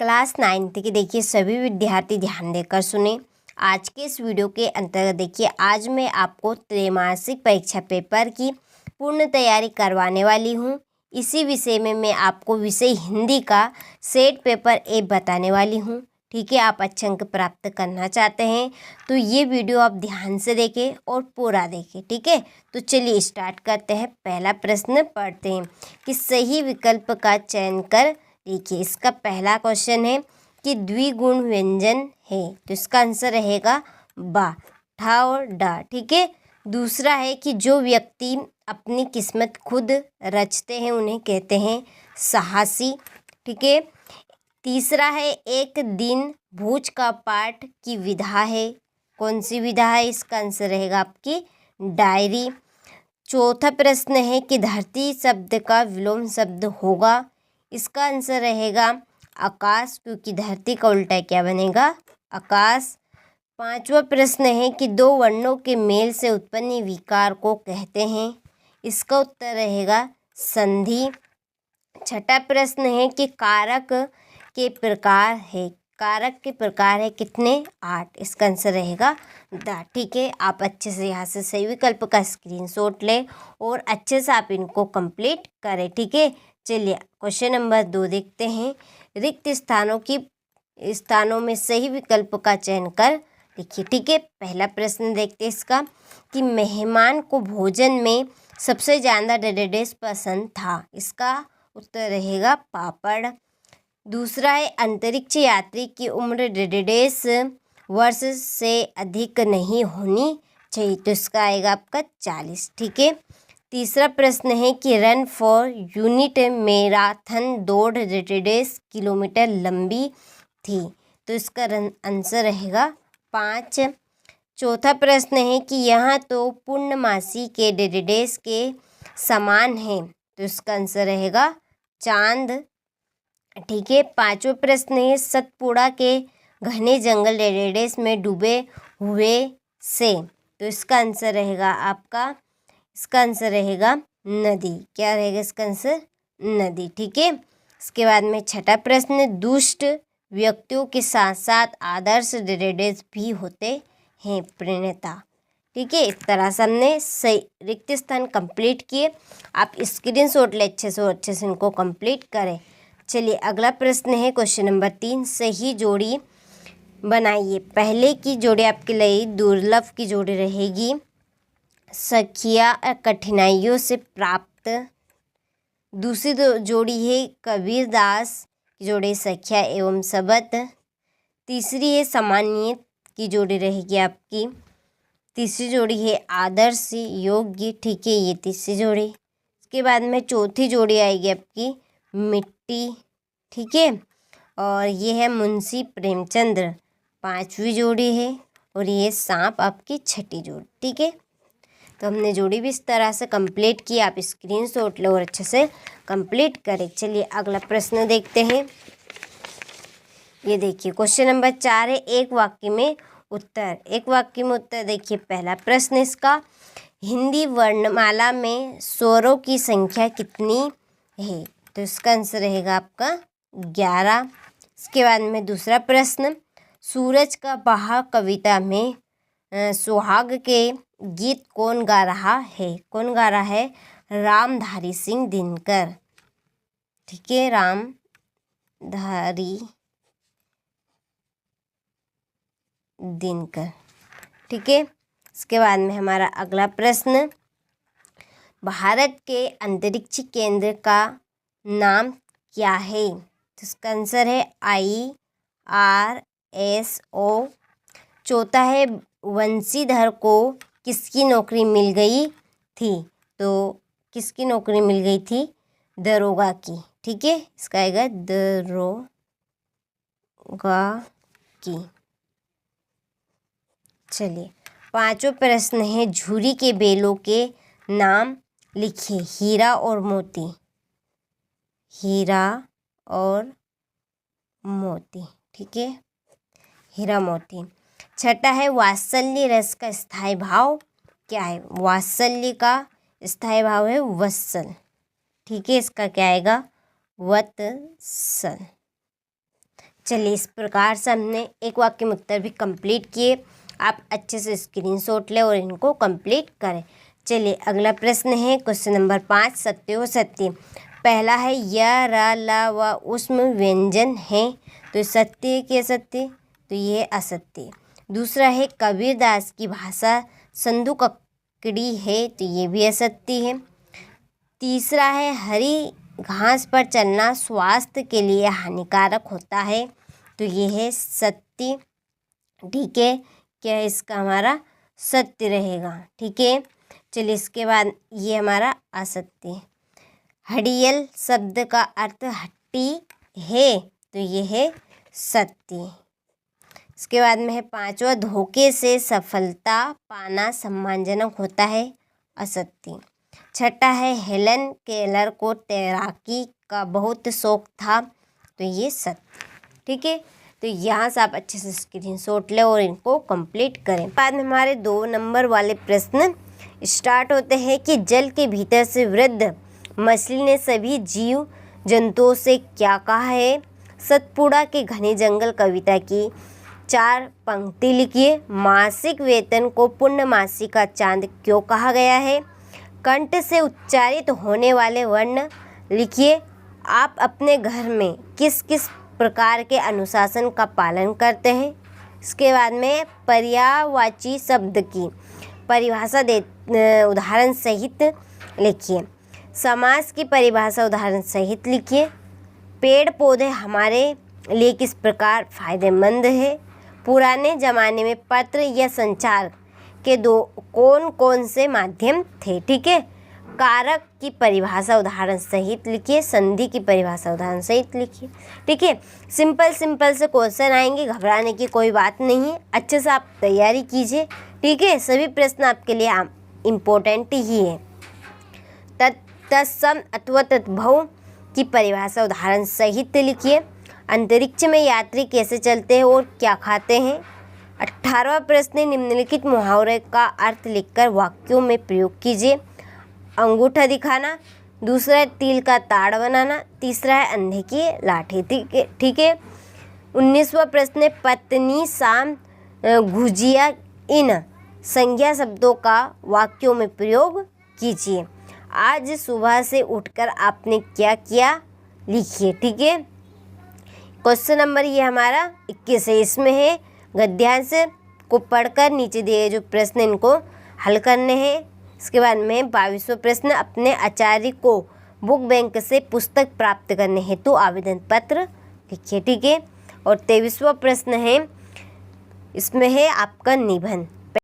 Class 9th के देखिए सभी विद्यार्थी ध्यान देकर सुने। आज के इस वीडियो के अंतर्गत देखिए आज मैं आपको त्रैमासिक परीक्षा पेपर की पूर्ण तैयारी करवाने वाली हूँ। इसी विषय में मैं आपको विषय हिंदी का सेट पेपर ए बताने वाली हूँ। ठीक है, आप अच्छे अंक प्राप्त करना चाहते हैं तो ये वीडियो आप ध्यान से देखें और पूरा देखें। ठीक है, तो चलिए स्टार्ट करते हैं। पहला प्रश्न पढ़ते हैं कि सही विकल्प का चयन कर। देखिए इसका पहला क्वेश्चन है कि द्विगुण व्यंजन है, तो इसका आंसर रहेगा बा, ठा और डा। ठीक है, दूसरा है कि जो व्यक्ति अपनी किस्मत खुद रचते हैं उन्हें कहते हैं साहसी। ठीक है, तीसरा है एक दिन भोज का पाठ की विधा है, कौन सी विधा है, इसका आंसर रहेगा आपकी डायरी। चौथा प्रश्न है कि धरती शब्द का विलोम शब्द होगा, इसका आंसर रहेगा आकाश, क्योंकि धरती का उल्टा क्या बनेगा, आकाश। पांचवा प्रश्न है कि दो वर्णों के मेल से उत्पन्न विकार को कहते हैं, इसका उत्तर रहेगा संधि। छठा प्रश्न है कि कारक के प्रकार है, कारक के प्रकार है कितने, 8, इसका आंसर रहेगा दा। ठीक है, आप अच्छे से यहाँ से सही विकल्प का स्क्रीनशॉट लें और अच्छे से आप इनको कंप्लीट करें। ठीक है, चलिए क्वेश्चन नंबर 2 देखते हैं। रिक्त स्थानों में सही विकल्प का चयन कर लिखिए। ठीक है, पहला प्रश्न देखते हैं इसका कि मेहमान को भोजन में सबसे ज़्यादा डेडेडेस पसंद था, इसका उत्तर रहेगा पापड़। दूसरा है अंतरिक्ष यात्री की उम्र डेडेडेस वर्ष से अधिक नहीं होनी चाहिए, तो इसका आएगा आपका 40। ठीक है, तीसरा प्रश्न है कि रन फॉर यूनिट मैराथन दौड़ डेडेडेस किलोमीटर लंबी थी, तो इसका आंसर रहेगा 5। चौथा प्रश्न है कि यहाँ तो पूर्णमासी के डेडेडेस के समान है, तो इसका आंसर रहेगा चांद। ठीक है, पांचवा प्रश्न है सतपुड़ा के घने जंगल डेडेडेस में डूबे हुए से, तो इसका आंसर रहेगा आपका, इसका आंसर रहेगा नदी। क्या रहेगा इसका आंसर, नदी। ठीक है, इसके बाद में छठा प्रश्न दुष्ट व्यक्तियों के साथ साथ आदर्श डेडेडेस भी होते हैं, प्रणेता। ठीक है, इस तरह से हमने सही रिक्त स्थान कंप्लीट किए। आप स्क्रीनशॉट ले अच्छे से और अच्छे से इनको कंप्लीट करें। चलिए अगला प्रश्न है क्वेश्चन नंबर 3, सही जोड़ी बनाइए। पहले की जोड़ी आपके लिए दुर्लभ की जोड़ी रहेगी, सखिया कठिनाइयों से प्राप्त। दूसरी जोड़ी है कबीरदास की जोड़ी सखिया एवं सबत। तीसरी है सामान्य की जोड़ी रहेगी आपकी, तीसरी जोड़ी है आदर्श योग्य। ठीक है, ये तीसरी जोड़ी। इसके बाद में चौथी जोड़ी आएगी आपकी मिट्टी। ठीक है, और ये है मुंशी प्रेमचंद्र, पांचवी जोड़ी है, और ये सांप आपकी छठी जोड़ी। ठीक है, तो हमने जोड़ी भी इस तरह से कंप्लीट की, आप स्क्रीनशॉट लो और अच्छे से कंप्लीट करें। चलिए अगला प्रश्न देखते हैं। ये देखिए क्वेश्चन नंबर 4 है एक वाक्य में उत्तर। एक वाक्य में उत्तर देखिए पहला प्रश्न इसका, हिंदी वर्णमाला में स्वरों की संख्या कितनी है, तो इसका आंसर रहेगा आपका 11। इसके बाद में दूसरा प्रश्न, सूरज का बहाव कविता में सुहाग के गीत कौन गा रहा है, कौन गा रहा है, रामधारी सिंह दिनकर। ठीक है, रामधारी दिनकर। ठीक है, इसके बाद में हमारा अगला प्रश्न, भारत के अंतरिक्ष केंद्र का नाम क्या है, तो इसका आंसर है IRSO। चौथा है वंशीधर को किसकी नौकरी मिल गई थी, तो किसकी नौकरी मिल गई थी, दरोगा की। ठीक है, इसका आएगा दरोगा की। चलिए पांचवा प्रश्न है झुरी के बेलों के नाम लिखिए, हीरा और मोती, हीरा और मोती। ठीक है, हीरा मोती। छठा है वात्सल्य रस का स्थायी भाव क्या है, वात्सल्य का स्थायी भाव है वत्सल। ठीक है, इसका क्या आएगा, वत्सल। चलिए, इस प्रकार से हमने एक वाक्य में उत्तर भी कंप्लीट किए। आप अच्छे से स्क्रीनशॉट लें और इनको कंप्लीट करें। चलिए, अगला प्रश्न है क्वेश्चन नंबर 5, सत्य व सत्य। पहला है य, र, ल व उष्म व्यंजन है, तो सत्य है कि असत्य? तो ये असत्य। दूसरा है कबीरदास की भाषा संधु ककड़ी है, तो ये भी असत्य है। तीसरा है हरी घास पर चलना स्वास्थ्य के लिए हानिकारक होता है, तो ये है सत्य। ठीक है, क्या है इसका हमारा सत्य रहेगा। ठीक है, चलिए इसके बाद ये हमारा असत्य। हडियल शब्द का अर्थ हट्टी है, तो ये है सत्य। इसके बाद में है 5वां, धोखे से सफलता पाना सम्मानजनक होता है, असत्य। छठा है हेलन केलर को तैराकी का बहुत शौक था, तो ये सत्य। ठीक है, तो यहाँ से आप अच्छे से स्क्रीनशॉट लें और इनको कंप्लीट करें। बाद में हमारे 2 नंबर वाले प्रश्न स्टार्ट होते हैं कि जल के भीतर से वृद्ध मछली ने सभी जीव जंतुओं से क्या कहा है? सतपुड़ा के घने जंगल कविता की 4 पंक्ति लिखिए। मासिक वेतन को पूर्णमासी का चांद क्यों कहा गया है? कंठ से उच्चारित होने वाले वर्ण लिखिए। आप अपने घर में किस किस प्रकार के अनुशासन का पालन करते हैं? इसके बाद में पर्यायवाची शब्द की परिभाषा उदाहरण सहित लिखिए। समास की परिभाषा उदाहरण सहित लिखिए। पेड़ पौधे हमारे लिए किस प्रकार फायदेमंद है? पुराने ज़माने में पत्र या संचार के कौन कौन से माध्यम थे? ठीक है, कारक की परिभाषा उदाहरण सहित लिखिए। संधि की परिभाषा उदाहरण सहित लिखिए। ठीक है, सिंपल से क्वेश्चन आएंगे, घबराने की कोई बात नहीं है। अच्छे से आप तैयारी कीजिए। ठीक है, सभी प्रश्न आपके लिए इम्पोर्टेंट ही है। तत्सम अथवा तद्भव की परिभाषा उदाहरण सहित लिखिए। अंतरिक्ष में यात्री कैसे चलते हैं और क्या खाते हैं? 18वां प्रश्न, निम्नलिखित मुहावरे का अर्थ लिखकर वाक्यों में प्रयोग कीजिए। अंगूठा दिखाना, दूसरा है तिल का ताड़ बनाना, तीसरा है अंधे की लाठी। ठीक है। 19वां प्रश्न, पत्नी शाम गुजिया, इन संज्ञा शब्दों का वाक्यों में प्रयोग कीजिए। आज सुबह से उठकर आपने क्या किया? लिखिए। ठीक है, क्वेश्चन नंबर ये हमारा 21 है। इसमें है गद्यांश को पढ़कर नीचे दिए जो प्रश्न इनको हल करने हैं। इसके बाद में 22वां प्रश्न, अपने आचार्य को बुक बैंक से पुस्तक प्राप्त करने हेतु आवेदन पत्र लिखिए। ठीक है, और 23वां प्रश्न है, इसमें है आपका निबंध।